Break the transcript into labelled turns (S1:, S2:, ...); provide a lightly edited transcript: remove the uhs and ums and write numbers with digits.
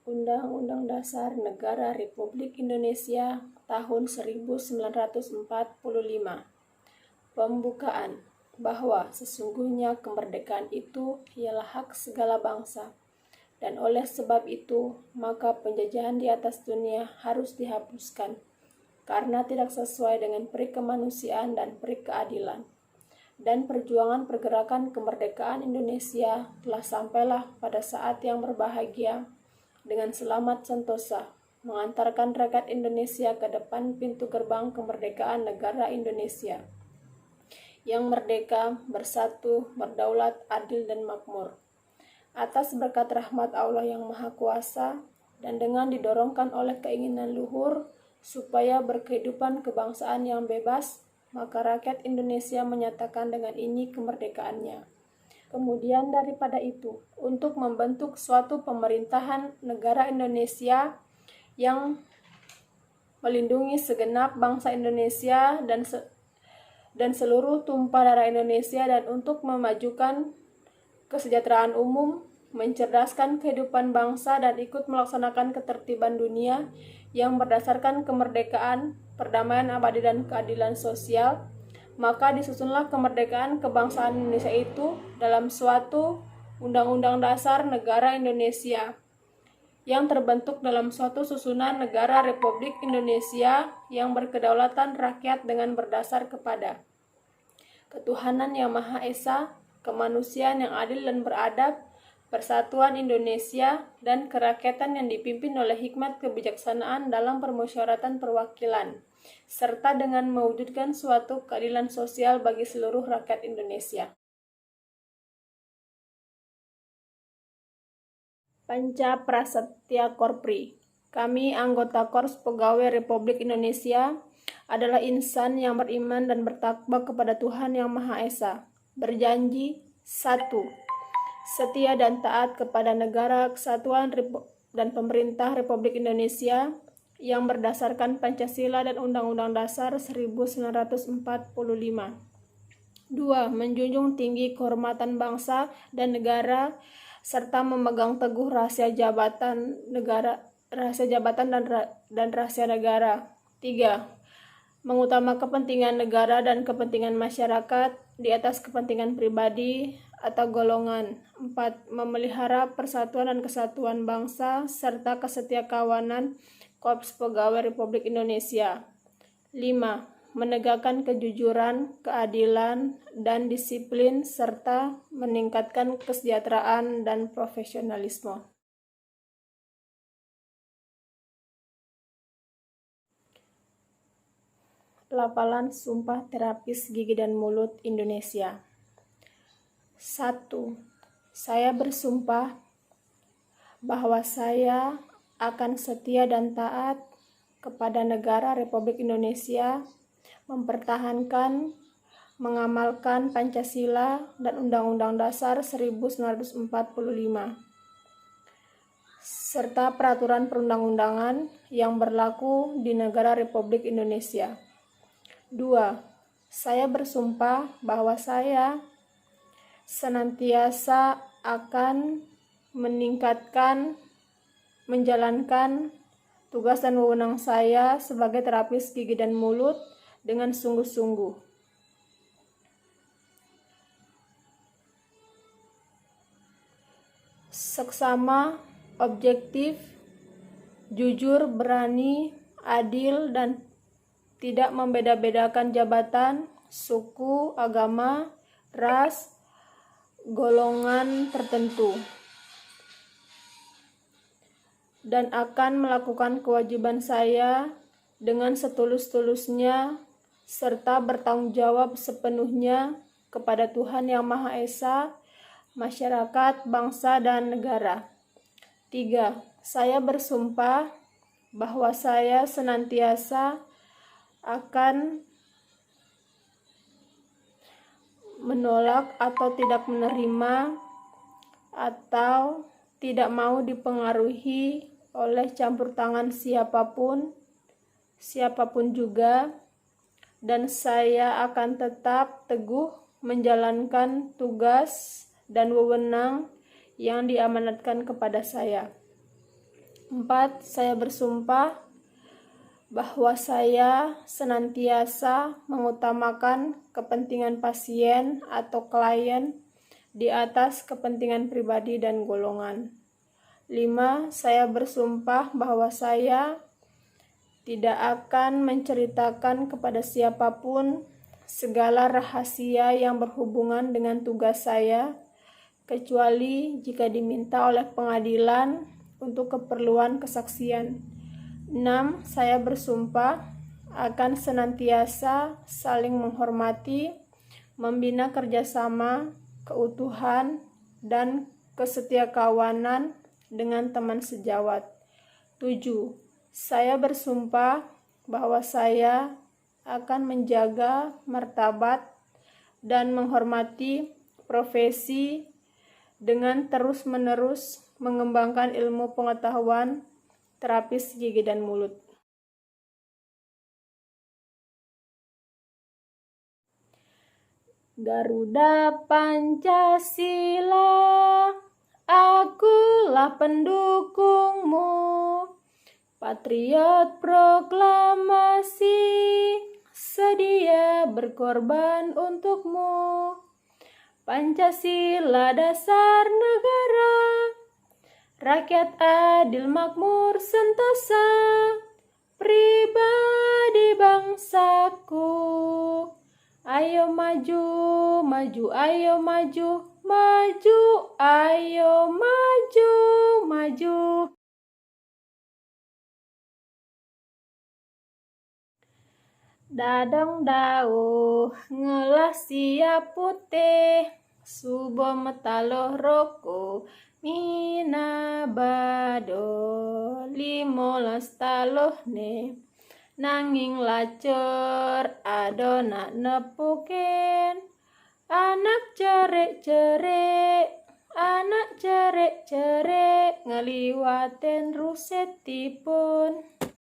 S1: Undang-Undang Dasar Negara Republik Indonesia tahun 1945. Pembukaan bahwa sesungguhnya kemerdekaan itu ialah hak segala bangsa, dan oleh sebab itu maka penjajahan di atas dunia harus dihapuskan, karena tidak sesuai dengan peri kemanusiaan dan peri keadilan. Dan perjuangan pergerakan kemerdekaan Indonesia telah sampailah pada saat yang berbahagia, dengan selamat sentosa, mengantarkan rakyat Indonesia ke depan pintu gerbang kemerdekaan negara Indonesia, yang merdeka, bersatu, berdaulat, adil, dan makmur. Atas berkat rahmat Allah yang Maha Kuasa, dan dengan didorongkan oleh keinginan luhur, supaya berkehidupan kebangsaan yang bebas, maka rakyat Indonesia menyatakan dengan ini kemerdekaannya. Kemudian daripada itu, untuk membentuk suatu pemerintahan negara Indonesia yang melindungi segenap bangsa Indonesia dan seluruh tumpah darah Indonesia, dan untuk memajukan kesejahteraan umum, mencerdaskan kehidupan bangsa, dan ikut melaksanakan ketertiban dunia yang berdasarkan kemerdekaan, perdamaian abadi, dan keadilan sosial, maka disusunlah kemerdekaan kebangsaan Indonesia itu dalam suatu Undang-Undang Dasar Negara Indonesia yang terbentuk dalam suatu susunan negara Republik Indonesia yang berkedaulatan rakyat dengan berdasar kepada ketuhanan yang Maha Esa, kemanusiaan yang adil dan beradab, persatuan Indonesia, dan kerakyatan yang dipimpin oleh hikmat kebijaksanaan dalam permusyawaratan perwakilan, serta dengan mewujudkan suatu keadilan sosial bagi seluruh rakyat Indonesia. Panca Prasetya Korpri. Kami, anggota Korps Pegawai Republik Indonesia, adalah insan yang beriman dan bertakwa kepada Tuhan Yang Maha Esa. Berjanji, 1. Setia dan taat kepada negara kesatuan dan pemerintah Republik Indonesia yang berdasarkan Pancasila dan Undang-Undang Dasar 1945. 2. Menjunjung tinggi kehormatan bangsa dan negara serta memegang teguh rahasia jabatan dan rahasia negara. 3. Mengutamakan kepentingan negara dan kepentingan masyarakat di atas kepentingan pribadi atau golongan. 4. Memelihara persatuan dan kesatuan bangsa serta kesetiakawanan Korps Pegawai Republik Indonesia. 5. Menegakkan kejujuran, keadilan, dan disiplin serta meningkatkan kesejahteraan dan profesionalisme. Lapalan Sumpah Terapis Gigi dan Mulut Indonesia. 1. Saya bersumpah bahwa saya akan setia dan taat kepada negara Republik Indonesia, mempertahankan, mengamalkan Pancasila dan Undang-Undang Dasar 1945, serta peraturan perundang-undangan yang berlaku di negara Republik Indonesia. 2. Saya bersumpah bahwa saya senantiasa akan menjalankan tugas dan wewenang saya sebagai terapis gigi dan mulut dengan sungguh-sungguh. Seksama, objektif, jujur, berani, adil, dan tidak membeda-bedakan jabatan, suku, agama, ras, golongan tertentu, dan akan melakukan kewajiban saya dengan setulus-tulusnya serta bertanggung jawab sepenuhnya kepada Tuhan Yang Maha Esa, masyarakat, bangsa, dan negara. 3. Saya bersumpah bahwa saya senantiasa akan menolak atau tidak menerima atau tidak mau dipengaruhi oleh campur tangan siapapun juga, dan saya akan tetap teguh menjalankan tugas dan wewenang yang diamanatkan kepada saya. 4. Saya bersumpah bahwa saya senantiasa mengutamakan kepentingan pasien atau klien di atas kepentingan pribadi dan golongan. 5. Saya bersumpah bahwa saya tidak akan menceritakan kepada siapapun segala rahasia yang berhubungan dengan tugas saya, kecuali jika diminta oleh pengadilan untuk keperluan kesaksian. 6. Saya bersumpah akan senantiasa saling menghormati, membina kerjasama, keutuhan, dan kesetiakawanan dengan teman sejawat. 7. Saya bersumpah bahwa saya akan menjaga martabat dan menghormati profesi dengan terus-menerus mengembangkan ilmu pengetahuan terapis gigi dan mulut. Garuda Pancasila, akulah pendukungmu. Patriot proklamasi, sedia berkorban untukmu. Pancasila dasar negara, rakyat adil makmur sentosa, pribadi bangsaku. Ayo maju, maju, ayo maju, maju, ayo maju, maju. Dadong dauh ngelah siap putih, subo metaloh roko, mina bado 15 taloh ne. Nanging lacur adonak nepukin, anak cerek-cerek, anak cerek-cerek ngeliwaten rusetipun.